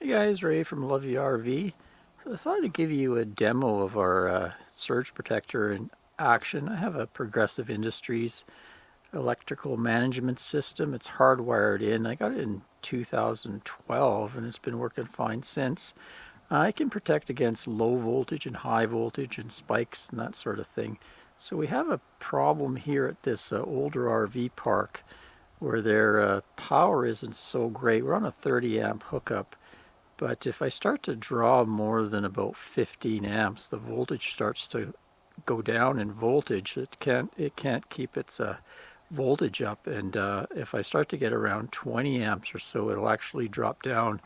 Hey guys, Ray from Lovey RV. So I thought I'd give you a demo of our surge protector in action. I have a Progressive Industries electrical management system. It's hardwired in. I got it in 2012 and it's been working fine since. I can protect against low voltage and high voltage and spikes and that sort of thing. So we have a problem here at this older RV park where their power isn't so great. We're on a 30 amp hookup. But if I start to draw more than about 15 amps, the voltage starts to go down in voltage. It can't keep its voltage up, and if I start to get around 20 amps or so, it'll actually drop down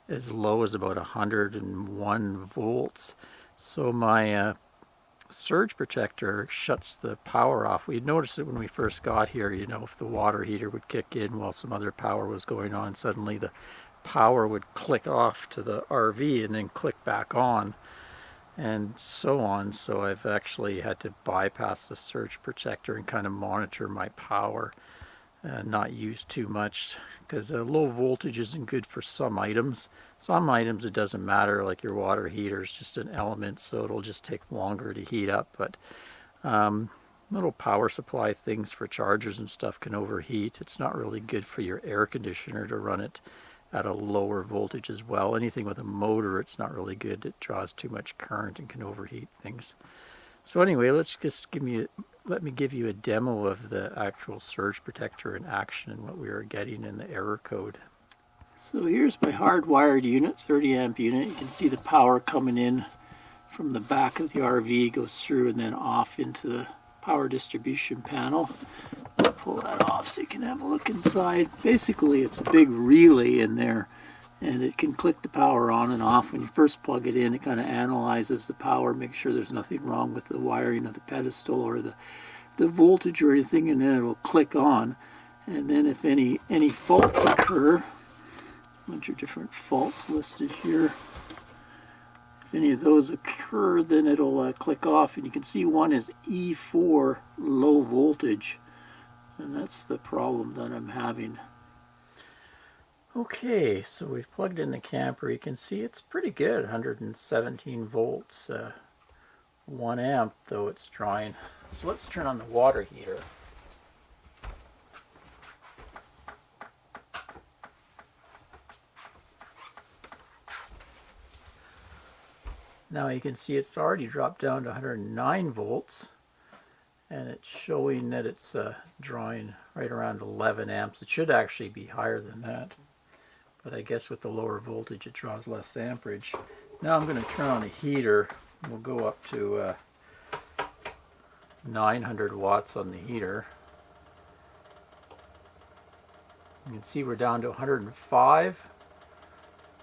as low as about 101 volts. So my surge protector shuts the power off. We'd noticed it when we first got here, you know, if the water heater would kick in while some other power was going on, suddenly the power would click off to the RV and then click back on and so on. So I've actually had to bypass the surge protector and kind of monitor my power, not use too much, because low voltage isn't good for some items. Some items it doesn't matter, like your water heater is just an element, so it'll just take longer to heat up. But little power supply things for chargers and stuff can overheat. It's not really good for your air conditioner to run it at a lower voltage as well. Anything with a motor, it's not really good. It draws too much current and can overheat things. So anyway, let me give you a demo of the actual surge protector in action and what we are getting in the error code. So here's my hardwired unit, 30 amp unit. You can see the power coming in from the back of the RV, goes through and then off into the power distribution panel. Pull that off so you can have a look inside. Basically, it's a big relay in there, and it can click the power on and off. When you first plug it in, it kind of analyzes the power, makes sure there's nothing wrong with the wiring of the pedestal or the voltage or anything, and then it'll click on. And then if any faults occur, a bunch of different faults listed here. If any of those occur, then it'll click off, and you can see one is E4 low voltage. And that's the problem that I'm having. Okay, so we've plugged in the camper. You can see it's pretty good, 117 volts, 1 amp though it's drawing. So let's turn on the water heater. Now you can see it's already dropped down to 109 volts. And it's showing that it's drawing right around 11 amps. It should actually be higher than that, but I guess with the lower voltage it draws less amperage. Now I'm going to turn on a heater. We'll go up to 900 watts on the heater. You can see we're down to 105.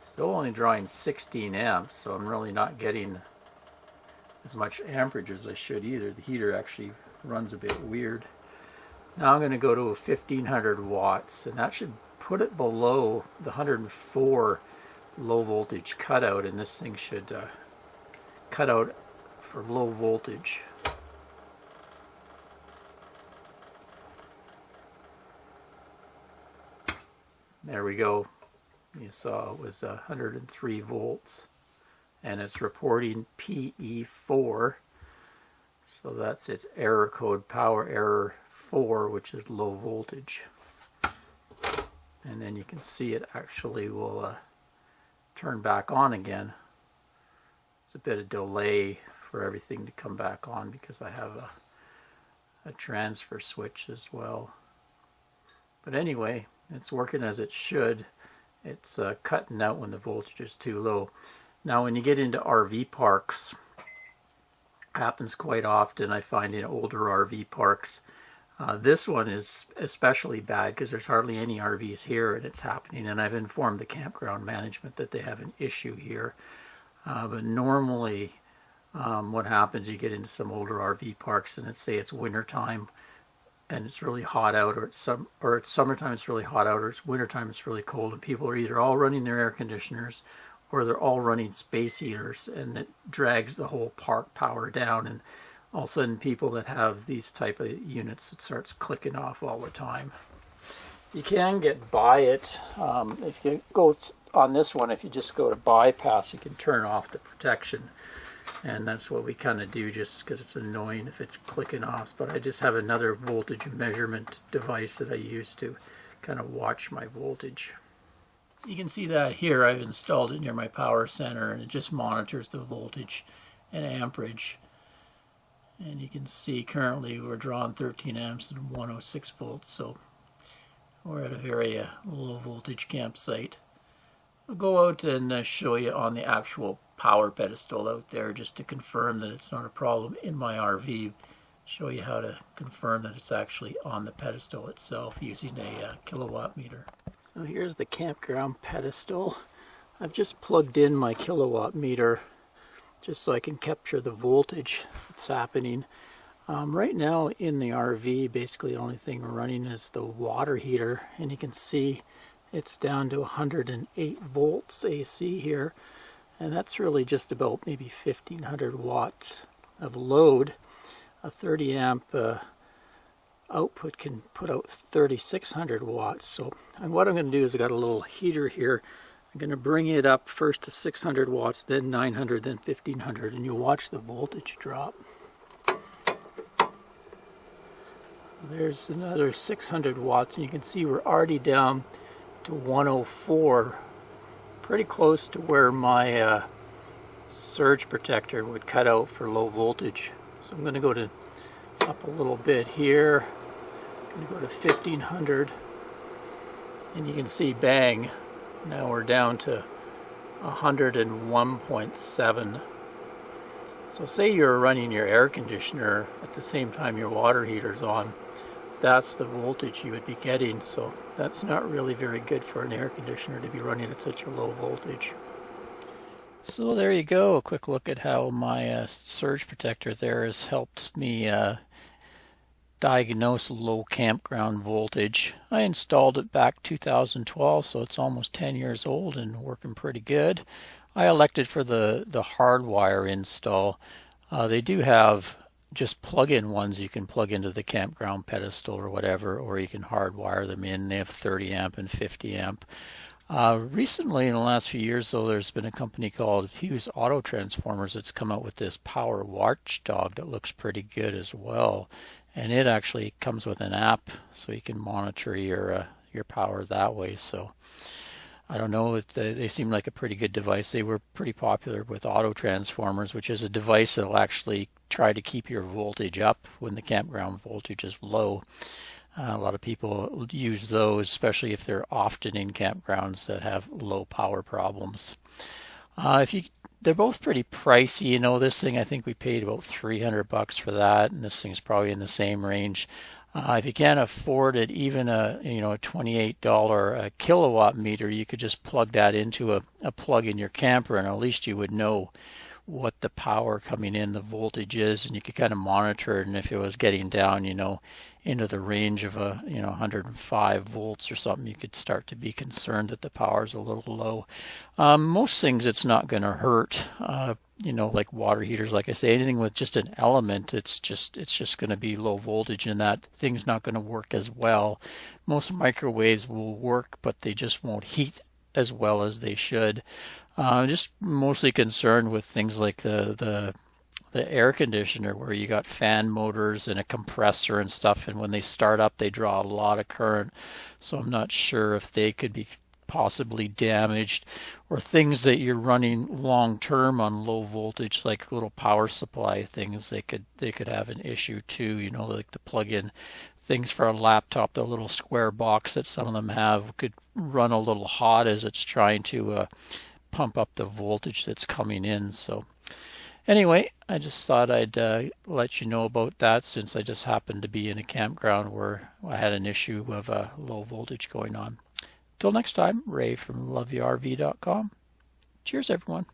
Still only drawing 16 amps, so I'm really not getting as much amperage as I should either. The heater actually runs a bit weird. Now I'm going to go to 1500 watts, and that should put it below the 104 low voltage cutout, and this thing should cut out for low voltage. There we go. You saw it was 103 volts, and it's reporting PE4. So that's its error code, power error 4, which is low voltage. And then you can see it actually will turn back on again. It's a bit of delay for everything to come back on because I have a transfer switch as well. But anyway, it's working as it should. It's cutting out when the voltage is too low. Now when you get into RV parks, happens quite often, I find, in older RV parks. This one is especially bad because there's hardly any RVs here and it's happening, and I've informed the campground management that they have an issue here. But normally what happens, you get into some older RV parks and say it's winter time and it's really hot out, or it's summertime it's really hot out, or it's wintertime it's really cold, and people are either all running their air conditioners or they're all running space heaters, and it drags the whole park power down, and all of a sudden people that have these type of units, it starts clicking off all the time. You can get by it if you go on this one, if you just go to bypass, you can turn off the protection. And that's what we kind of do, just because it's annoying if it's clicking off. But I just have another voltage measurement device that I use to kind of watch my voltage. You can see that here. I've installed it near my power center, and it just monitors the voltage and amperage. And you can see currently we're drawing 13 amps and 106 volts, so we're at a very low voltage campsite. I'll go out and show you on the actual power pedestal out there, just to confirm that it's not a problem in my RV. Show you how to confirm that it's actually on the pedestal itself using a kilowatt meter. So here's the campground pedestal. I've just plugged in my kilowatt meter just so I can capture the voltage that's happening. Right now in the RV, basically the only thing we're running is the water heater, and you can see it's down to 108 volts AC here, and that's really just about maybe 1500 watts of load. A 30 amp output can put out 3600 watts. So, and what I'm going to do is I got a little heater here. I'm going to bring it up first to 600 watts, then 900, then 1500, and you'll watch the voltage drop. There's another 600 watts, and you can see we're already down to 104, pretty close to where my surge protector would cut out for low voltage. So I'm going to go to up a little bit here. I'm going to go to 1500, and you can see, bang, now we're down to 101.7. So say you're running your air conditioner at the same time your water heater's on, that's the voltage you would be getting. So that's not really very good for an air conditioner to be running at such a low voltage. So there you go, a quick look at how my surge protector there has helped me diagnose low campground voltage. I installed it back 2012, so it's almost 10 years old and working pretty good. I elected for the hardwire install. They do have just plug-in ones you can plug into the campground pedestal or whatever, or you can hardwire them in. They have 30 amp and 50 amp. Recently, in the last few years, though, there's been a company called Hughes Auto Transformers that's come out with this Power Watchdog that looks pretty good as well. And it actually comes with an app, so you can monitor your power that way. So I don't know, they seem like a pretty good device. They were pretty popular with Auto Transformers, which is a device that will actually try to keep your voltage up when the campground voltage is low. A lot of people use those, especially if they're often in campgrounds that have low power problems. They're both pretty pricey. You know, this thing, I think we paid about $300 for that, and this thing's probably in the same range. If you can't afford it, even a $28 kilowatt meter, you could just plug that into a plug in your camper, and at least you would know what the power coming in, the voltage is, and you could kind of monitor it. And if it was getting down, into the range of 105 volts or something, you could start to be concerned that the power's a little low. Most things it's not going to hurt. Like water heaters, like I say, anything with just an element, it's just going to be low voltage, and that thing's not going to work as well. Most microwaves will work, but they just won't heat as well as they should. Just mostly concerned with things like the air conditioner, where you got fan motors and a compressor and stuff, and when they start up they draw a lot of current, so I'm not sure if they could be possibly damaged, or things that you're running long term on low voltage, like little power supply things, they could have an issue too. Like the plug-in things for a laptop, the little square box that some of them have, could run a little hot as it's trying to pump up the voltage that's coming in. So anyway, I just thought I'd let you know about that, since I just happened to be in a campground where I had an issue of low voltage going on. Till next time, Ray from loveyourrv.com. Cheers, everyone.